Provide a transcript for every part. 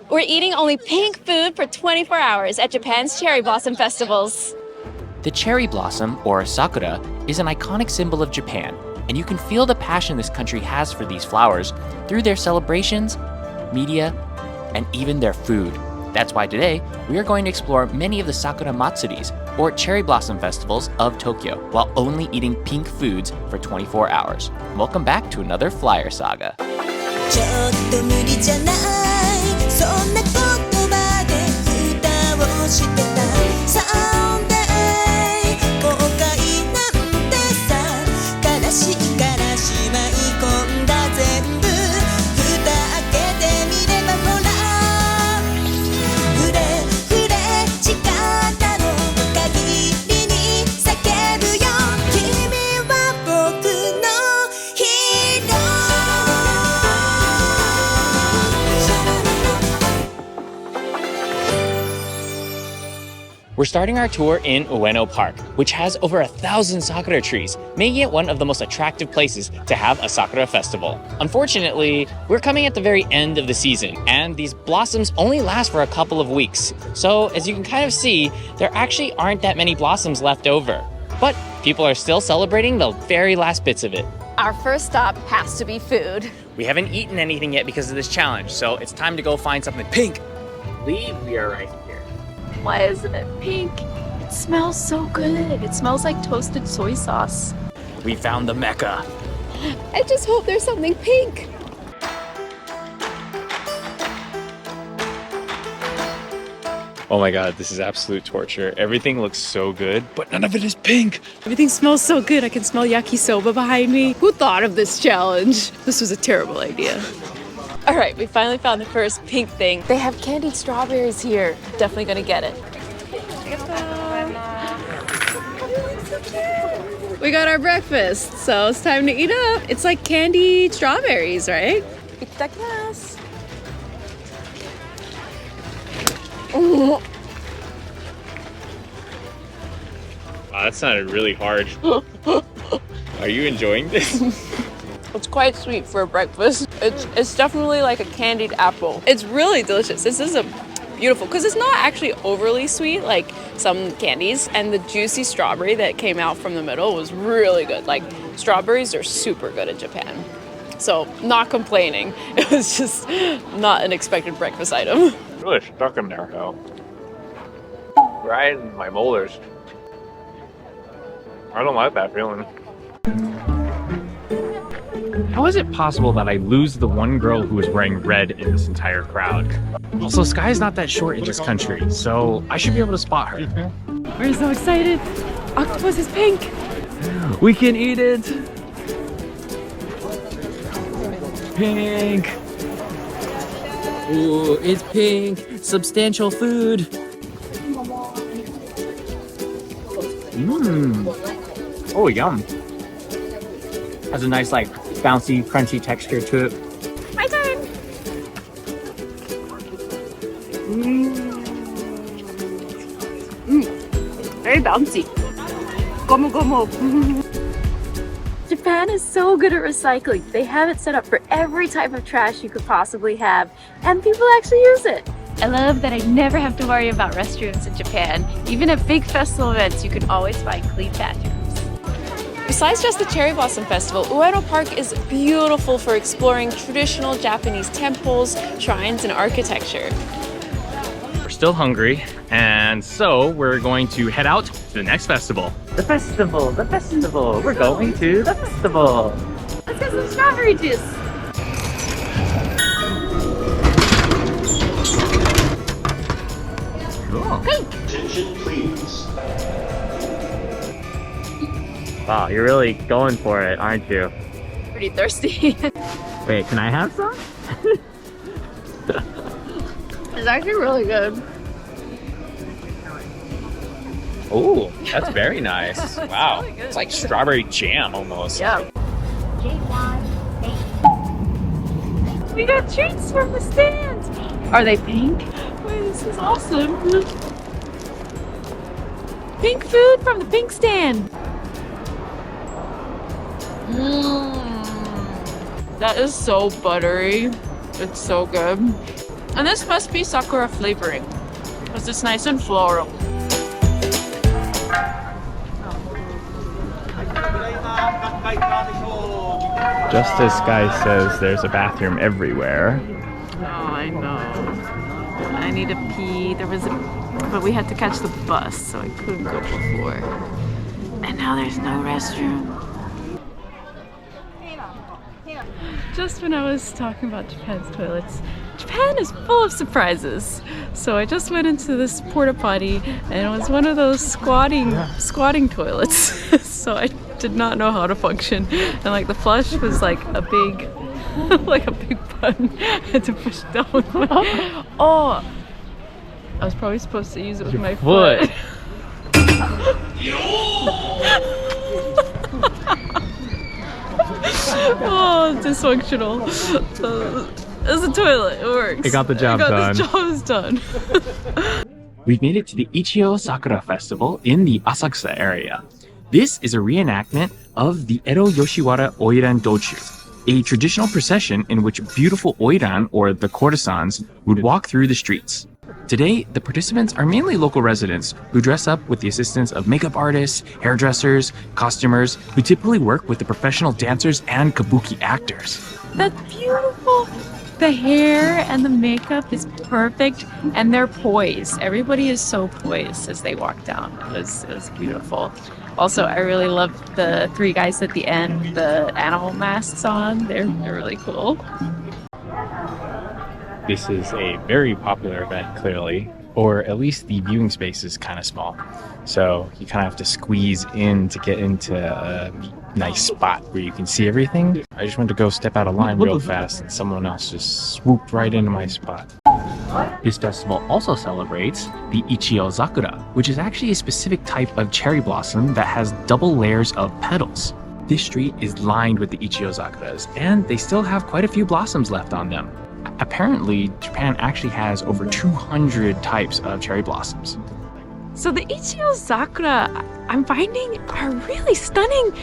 We're eating only pink food for 24 hours at Japan's cherry blossom festivals. The cherry blossom, or Sakura, is an iconic symbol of Japan, and you can feel the passion this country has for these flowers through their celebrations, media, and even their food. That's why today, we are going to explore many of the Sakura Matsuris, or cherry blossom festivals of Tokyo, while only eating pink foods for 24 hours. Welcome back to another Flyer Saga. ちょっと無理じゃないそんな言葉で蓋をしてた Someday 後悔なんてさ悲しいからしまい込んだ全部蓋開けてみればほら触れ触れ力の限りに叫ぶよ君は僕のヒーロー We're starting our tour in Ueno Park, which has over 1,000 sakura trees, making it one of the most attractive places to have a sakura festival. Unfortunately, we're coming at the very end of the season, and these blossoms only last for a couple of weeks. So, as you can kind of see, there actually aren't that many blossoms left over. But people are still celebrating the very last bits of it. Our first stop has to be food. We haven't eaten anything yet because of this challenge, so it's time to go find something pink. I believe we are right here. Why isn't it pink? It smells so good. It smells like toasted soy sauce. We found the Mecca. I just hope there's something pink. Oh my god, this is absolute torture. Everything looks so good, but none of it is pink. Everything smells so good. I can smell yakisoba behind me. Who thought of this challenge? This was a terrible idea. All right, we finally found the first pink thing. They have candied strawberries here. Definitely gonna get it. We got our breakfast, so it's time to eat up. It's like candied strawberries, right? Itadakimasu. Wow, that sounded really hard. Are you enjoying this? It's quite sweet for a breakfast. It's definitely like a candied apple. It's really delicious. This is a beautiful, because it's not actually overly sweet like some candies, and the juicy strawberry that came out from the middle was really good. Like, strawberries are super good in Japan. So, not complaining. It was just not an expected breakfast item. Really stuck in there, though. Right in my molars. I don't like that feeling. How is it possible that I lose the one girl who is wearing red in this entire crowd? Also, Sky is not that short in this country, so I should be able to spot her. We're so excited. Octopus is pink. We can eat it! Pink! Ooh, it's pink. Substantial food. Mmm. Oh, yum. Has a nice, like, bouncy, crunchy texture to it. My turn. Very bouncy. Gomu gomu. Japan is so good at recycling. They have it set up for every type of trash you could possibly have, and people actually use it. I love that I never have to worry about restrooms in Japan. Even at big festival events, you can always find clean bathrooms. Besides just the Cherry Blossom Festival, Ueno Park is beautiful for exploring traditional Japanese temples, shrines, and architecture. We're still hungry, and so we're going to head out to the next festival. The festival, the festival. We're going to the festival. Let's get some strawberry juice. Cool. Attention, please. Wow, you're really going for it, aren't you? Pretty thirsty. Wait, can I have some? It's actually really good. Oh, that's very nice. Wow. It's like strawberry jam almost. Yeah. We got treats from the stand. Are they pink? Wait, this is awesome. Pink food from the pink stand. That is so buttery. It's so good. And this must be Sakura flavoring, because it's nice and floral. Just as Sky says, there's a bathroom everywhere. Oh, I know. I need to pee. But we had to catch the bus, so I couldn't go before. And now there's no restroom. Just when I was talking about Japan's toilets, Japan is full of surprises. So I just went into this porta potty, and it was one of those squatting toilets. So I did not know how to function, and like the flush was like a big like a big button. I had to push down with my I was probably supposed to use it with my foot. Oh, dysfunctional. It's a toilet, it works. It got the job done. The job done. We've made it to the Ichiyo Sakura Festival in the Asakusa area. This is a reenactment of the Edo Yoshiwara Oiran Dochu, a traditional procession in which beautiful oiran, or the courtesans, would walk through the streets. Today, the participants are mainly local residents who dress up with the assistance of makeup artists, hairdressers, costumers, who typically work with the professional dancers and kabuki actors. That's beautiful. The hair and the makeup is perfect, and they're poised. Everybody is so poised as they walk down. It was beautiful. Also, I really love the three guys at the end, the animal masks on. They're really cool. This is a very popular event, clearly, or at least the viewing space is kind of small. So you kind of have to squeeze in to get into a nice spot where you can see everything. I just wanted to go step out of line real fast, and someone else just swooped right into my spot. This festival also celebrates the Ichiyo Sakura, which is actually a specific type of cherry blossom that has double layers of petals. This street is lined with the Ichiyo Sakuras, and they still have quite a few blossoms left on them. Apparently, Japan actually has over 200 types of cherry blossoms. So the Ichiyo Sakura, I'm finding, are really stunning.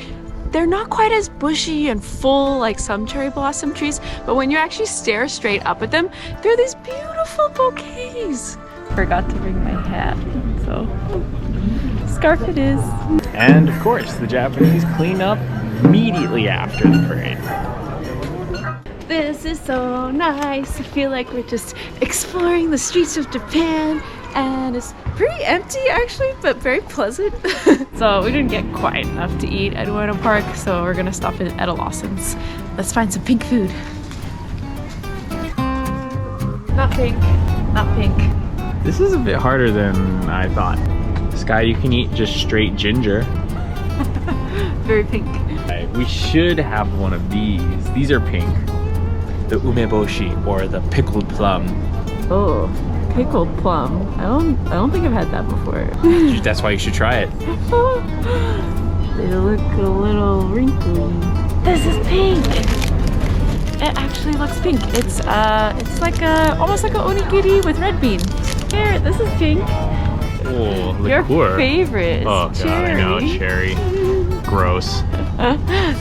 They're not quite as bushy and full like some cherry blossom trees, but when you actually stare straight up at them, they're these beautiful bouquets. Forgot to bring my hat, so scarf it is. And of course, the Japanese clean up immediately after the parade. This is so nice. I feel like we're just exploring the streets of Japan, and it's pretty empty actually, but very pleasant. So we didn't get quite enough to eat at Ueno Park, so we're gonna stop at a Lawson's. Let's find some pink food. Not pink, not pink. This is a bit harder than I thought. Sky, you can eat just straight ginger. Very pink. We should have one of these. These are pink. The Umeboshi, or the pickled plum. Oh, pickled plum. I don't think I've had that before. That's why you should try it. They look a little wrinkly. This is pink. It actually looks pink. It's like almost like a onigiri with red bean. Here, this is pink. Oh, Your liqueur. favorite. Oh god, I know, cherry. Gross.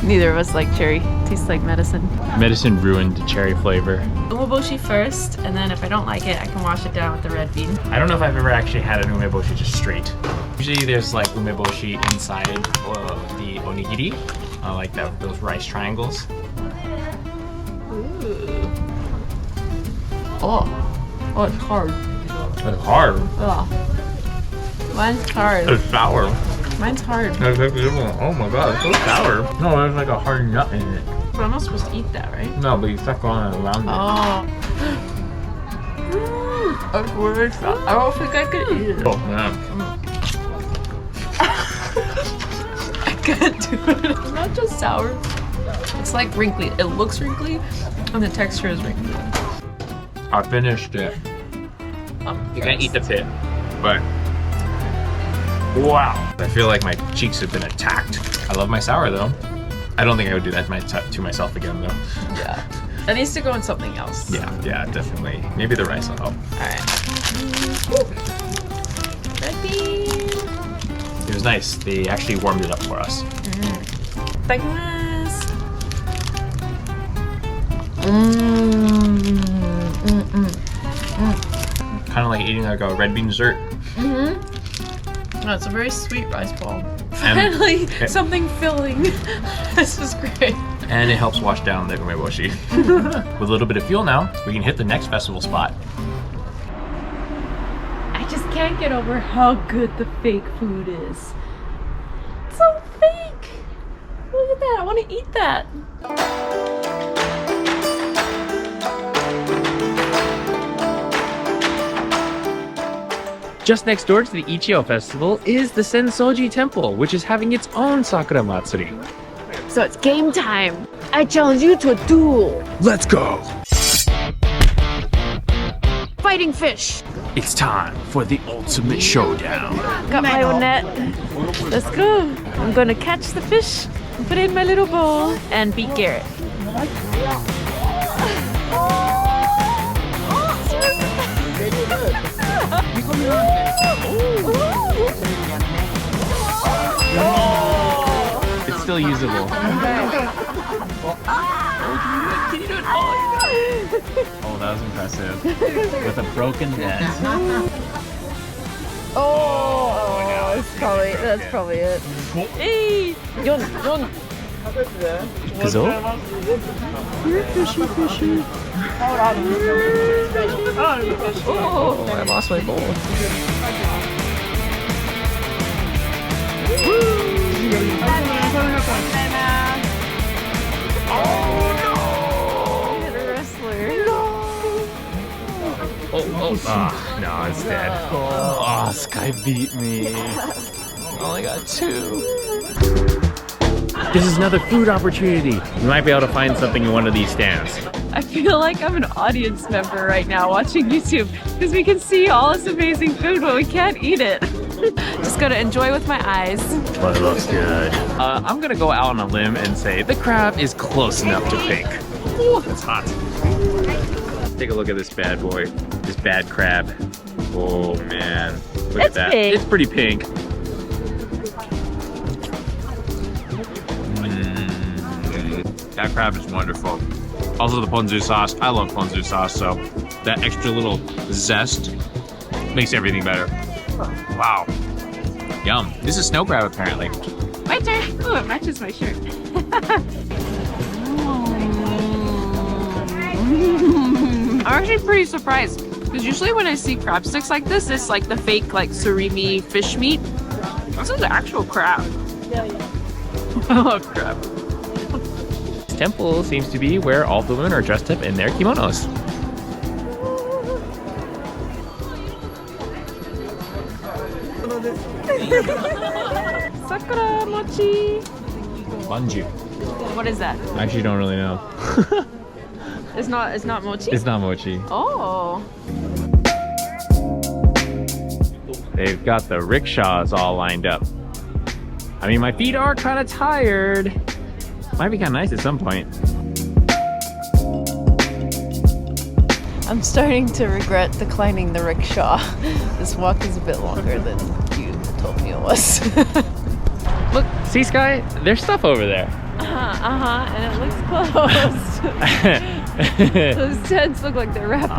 Neither of us like cherry. Tastes like medicine. Medicine ruined the cherry flavor. Umeboshi first, and then if I don't like it, I can wash it down with the red bean. I don't know if I've ever actually had an umeboshi just straight. Usually there's like umeboshi inside the onigiri, like those rice triangles. Ooh. Oh, it's hard. It's hard. Oh. Mine's hard. It's sour. Mine's hard. Oh my god, it's so sour. No, there's like a hard nut in it. But I'm not supposed to eat that, right? No, but you suck on it around it. Oh. That's really sour. I don't think I could eat it. Oh man. I can't do it. It's not just sour. It's like wrinkly. It looks wrinkly, and the texture is wrinkly. I finished it. You can't eat the pit, but wow. I feel like my cheeks have been attacked. I love my sour though. I don't think I would do that to myself again though. Yeah. That needs to go in something else. Yeah, definitely. Maybe the rice will help. Alright. Red bean. It was nice. They actually warmed it up for us. Itadakimasu. Kind of like eating like a red bean dessert. Oh, it's a very sweet rice ball. Finally, something filling. This is great. And it helps wash down the umeboshi. With a little bit of fuel now, we can hit the next festival spot. I just can't get over how good the fake food is. It's so fake. Look at that. I want to eat that. Just next door to the Ichiyo Festival is the Sensoji Temple, which is having its own Sakura Matsuri. So it's game time. I challenge you to a duel. Let's go! Fighting fish. It's time for the ultimate showdown. Got my own net. Let's go. I'm going to catch the fish, put it in my little bowl, and beat Garrett. It's still usable. Oh, that was impressive. With a broken net. That's probably it. Hey! Yon! Kazo? Fishy. Oh, I lost my bowl. Oh no! Hit a wrestler. No, it's dead. Oh, Sky beat me. Only got 2. This is another food opportunity. You might be able to find something in one of these stands. I feel like I'm an audience member right now watching YouTube because we can see all this amazing food, but we can't eat it. Just gotta enjoy with my eyes. But it looks good. I'm gonna go out on a limb and say the crab is close enough to pink. Ooh, it's hot. Take a look at this bad boy. This bad crab. Oh man. Look at that. Pink. It's pretty pink. That crab is wonderful. Also the ponzu sauce. I love ponzu sauce, so that extra little zest makes everything better. Wow. Yum. This is snow crab apparently. My turn. Oh, it matches my shirt. I'm actually pretty surprised because usually when I see crab sticks like this, it's like the fake like surimi fish meat. This is actual crab. I love crab. This temple seems to be where all the women are dressed up in their kimonos. Sakura mochi. Manju. What is that? I actually don't really know. It's not mochi? It's not mochi. Oh. They've got the rickshaws all lined up. I mean, my feet are kind of tired. Might be kind of nice at some point. I'm starting to regret declining the rickshaw. This walk is a bit longer than you told me it was. Look, see Sky? There's stuff over there. And it looks closed. Those tents look like they're wrapping.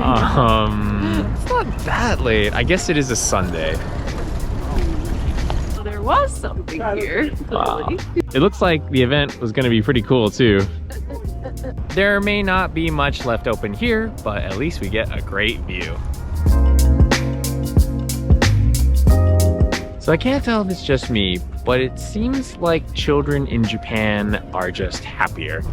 It's not that late. I guess it is a Sunday. So there was something here. Wow. It looks like the event was going to be pretty cool too. There may not be much left open here, but at least we get a great view. So I can't tell if it's just me, but it seems like children in Japan are just happier.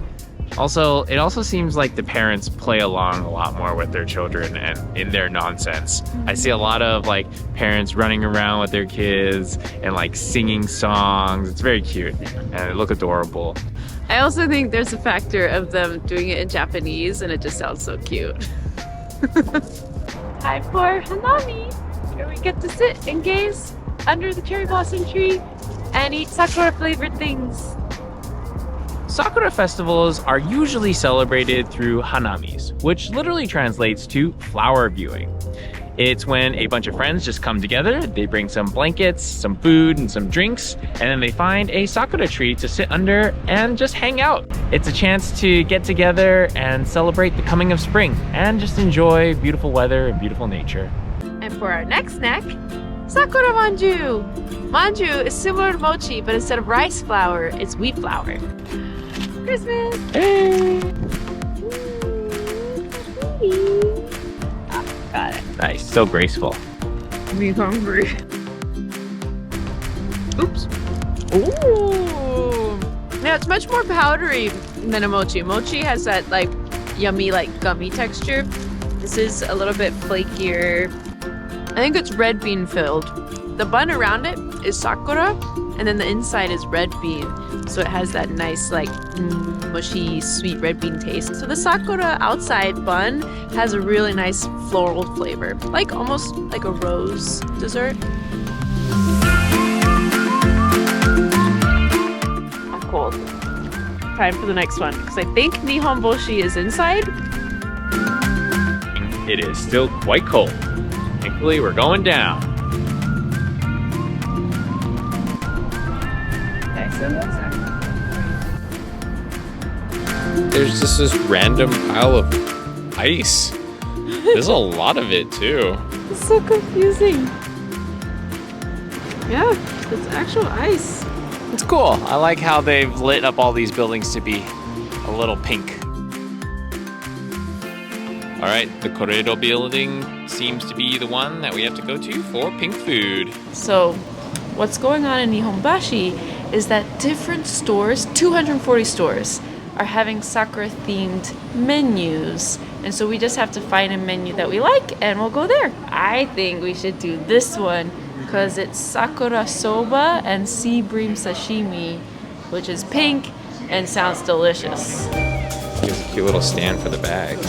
Also, it also seems like the parents play along a lot more with their children and in their nonsense. I see a lot of like parents running around with their kids and like singing songs. It's very cute and they look adorable. I also think there's a factor of them doing it in Japanese and it just sounds so cute. Time for hanami, where we get to sit and gaze under the cherry blossom tree and eat sakura flavored things. Sakura festivals are usually celebrated through hanamis, which literally translates to flower viewing. It's when a bunch of friends just come together, they bring some blankets, some food, and some drinks, and then they find a sakura tree to sit under and just hang out. It's a chance to get together and celebrate the coming of spring and just enjoy beautiful weather and beautiful nature. And for our next snack, Sakura manju. Manju is similar to mochi, but instead of rice flour, it's wheat flour. Christmas! Hey! Got it. Nice, so graceful. I'm hungry. Oops. Ooh. Yeah, it's much more powdery than a mochi. Mochi has that like yummy, like gummy texture. This is a little bit flakier. I think it's red bean filled. The bun around it is sakura, and then the inside is red bean. So it has that nice like mushy, sweet red bean taste. So the sakura outside bun has a really nice floral flavor, like almost like a rose dessert. I'm cold. Time for the next one, because I think Umeboshi is inside. It is still quite cold. Thankfully, we're going down. There's just this random pile of ice. There's a lot of it too. It's so confusing. Yeah, it's actual ice. It's cool. I like how they've lit up all these buildings to be a little pink. All right, the Corredo building seems to be the one that we have to go to for pink food. So, what's going on in Umeboshi is that different stores, 240 stores, are having Sakura themed menus. And so we just have to find a menu that we like and we'll go there. I think we should do this one because it's Sakura soba and sea bream sashimi, which is pink and sounds delicious. Here's a cute little stand for the bag.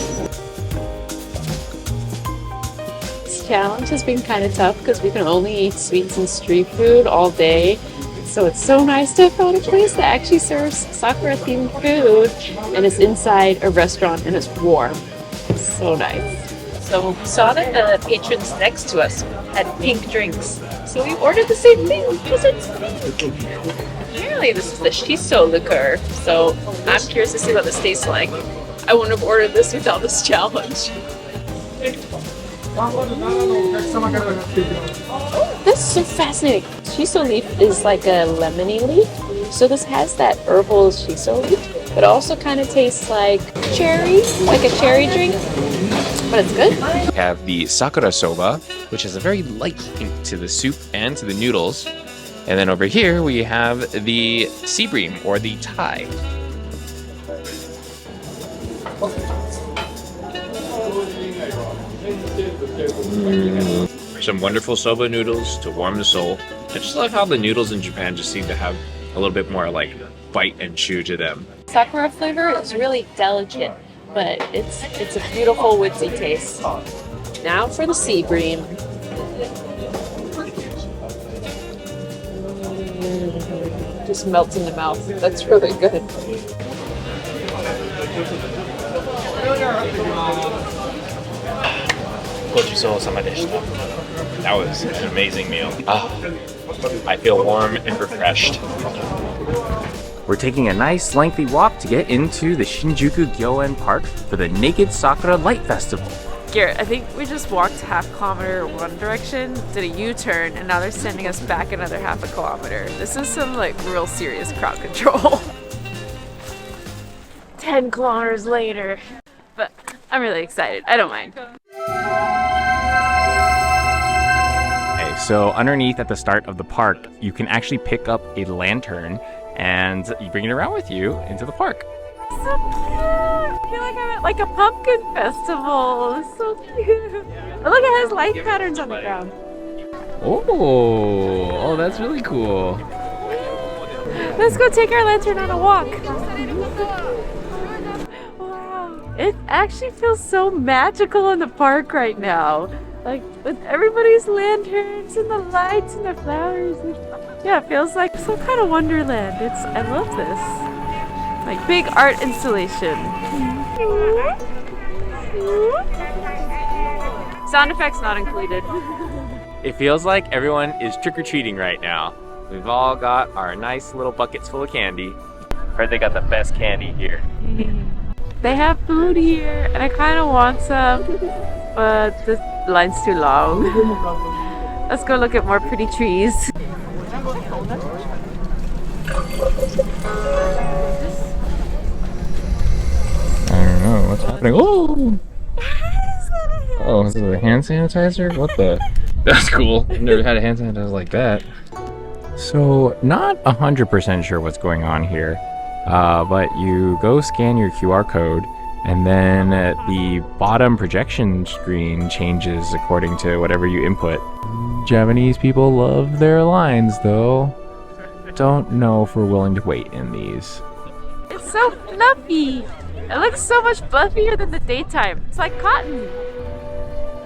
This challenge has been kind of tough because we can only eat sweets and street food all day. So it's so nice to have found a place that actually serves Sakura themed food and it's inside a restaurant and it's warm. It's so nice. So we saw that the patrons next to us had pink drinks. So we ordered the same thing because it's pink. Apparently this is the shiso liqueur. So I'm curious to see what this tastes like. I wouldn't have ordered this without this challenge. This is so fascinating. Shiso leaf is like a lemony leaf. So this has that herbal shiso leaf, but also kind of tastes like cherry, like a cherry drink. But it's good. We have the Sakura soba, which has a very light pink to the soup and to the noodles. And then over here we have the sea bream or the Thai. Some wonderful soba noodles to warm the soul. I just love how the noodles in Japan just seem to have a little bit more like bite and chew to them. Sakura flavor is really delicate, but it's a beautiful woodsy taste. Now for the sea bream. Just melts in the mouth. That's really good. That was an amazing meal. I feel warm and refreshed. We're taking a nice lengthy walk to get into the Shinjuku Gyoen Park for the Naked Sakura Light Festival. Garrett, I think we just walked half kilometer one direction, did a U-turn, and now they're sending us back another half a kilometer. This is some like real serious crowd control. 10 kilometers later. But I'm really excited. I don't mind. Okay, so underneath at the start of the park, you can actually pick up a lantern and you bring it around with you into the park. So cute! I feel like I'm at like a pumpkin festival. It's so cute. Oh, look, it has light patterns on the ground. Oh, that's really cool. Let's go take our lantern on a walk. Wow. It actually feels so magical in the park right now. Like with everybody's lanterns and the lights and the flowers. Yeah, it feels like some kind of wonderland. I love this. Like big art installation. Sound effects not included. It feels like everyone is trick-or-treating right now. We've all got our nice little buckets full of candy. Heard they got the best candy here. They have food here, and I kind of want some, but the line's too long. Let's go look at more pretty trees. I don't know what's happening. Oh! Oh, is it a hand sanitizer? What the? That's cool. I've never had a hand sanitizer like that. So, not 100% sure what's going on here, but you go scan your QR code, and then the bottom projection screen changes according to whatever you input. Japanese people love their lines, though. Don't know if we're willing to wait in these. It's so fluffy. It looks so much fluffier than the daytime. It's like cotton.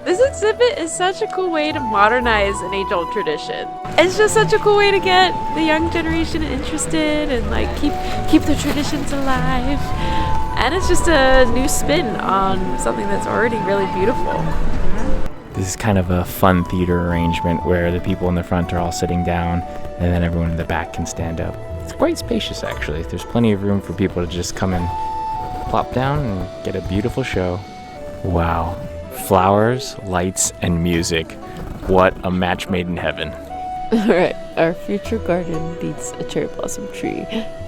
This exhibit is such a cool way to modernize an age-old tradition. It's just such a cool way to get the young generation interested and like keep the traditions alive. And it's just a new spin on something that's already really beautiful. This is kind of a fun theater arrangement where the people in the front are all sitting down and then everyone in the back can stand up. It's quite spacious, actually. There's plenty of room for people to just come and plop down and get a beautiful show. Wow. Flowers, lights, and music. What a match made in heaven. Alright, our future garden needs a cherry blossom tree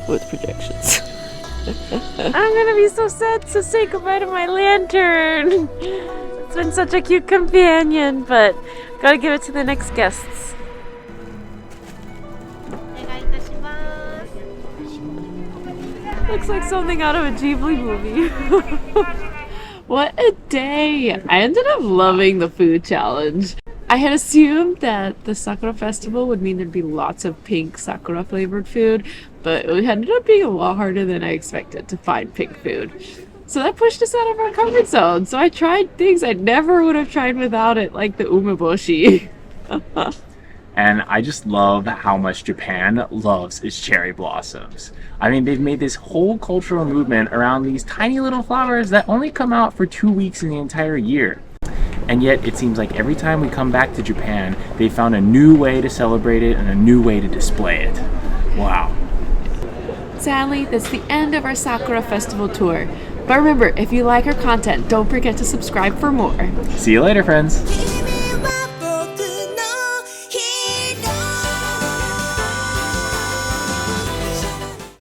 with projections. I'm gonna be so sad to say goodbye to my lantern. It's been such a cute companion, but gotta give it to the next guests. Looks like something out of a Ghibli movie. What a day! I ended up loving the food challenge. I had assumed that the Sakura Festival would mean there'd be lots of pink Sakura flavored food, but it ended up being a lot harder than I expected to find pink food. So that pushed us out of our comfort zone. So I tried things I never would have tried without it, like the Umeboshi. And I just love how much Japan loves its cherry blossoms. I mean, they've made this whole cultural movement around these tiny little flowers that only come out for 2 weeks in the entire year. And yet, it seems like every time we come back to Japan, they found a new way to celebrate it and a new way to display it. Wow. Sadly, that's the end of our Sakura Festival tour. But remember, if you like our content, don't forget to subscribe for more. See you later, friends. 君